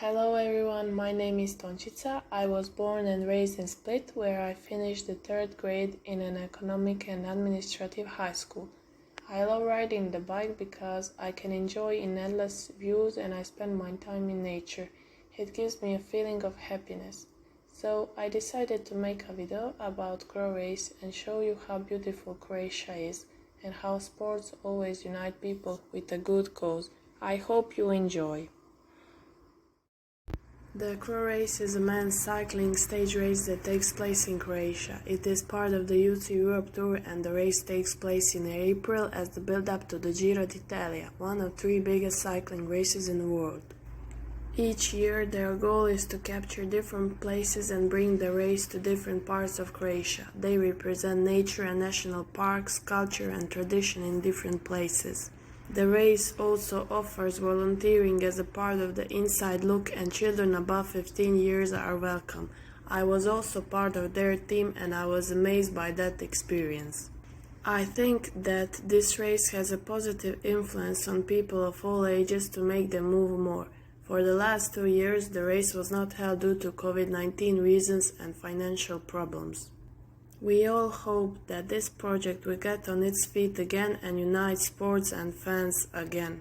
Hello everyone, my name is Tončica. I was born and raised in Split, where I finished the third grade in an economic and administrative high school. I love riding the bike because I can enjoy in endless views and I spend my time in nature. It gives me a feeling of happiness. So I decided to make a video about CroRace and show you how beautiful Croatia is and how sports always unite people with a good cause. I hope you enjoy. The CroRace is a men's cycling stage race that takes place in Croatia. It is part of the UCI Europe Tour and the race takes place in April as the build-up to the Giro d'Italia, one of three biggest cycling races in the world. Each year their goal is to capture different places and bring the race to different parts of Croatia. They represent nature and national parks, culture and tradition in different places. The race also offers volunteering as a part of the Inside Look and children above 15 years are welcome. I was also part of their team and I was amazed by that experience. I think that this race has a positive influence on people of all ages to make them move more. For the last 2 years, the race was not held due to COVID-19 reasons and financial problems. We all hope that this project will get on its feet again and unite sports and fans again.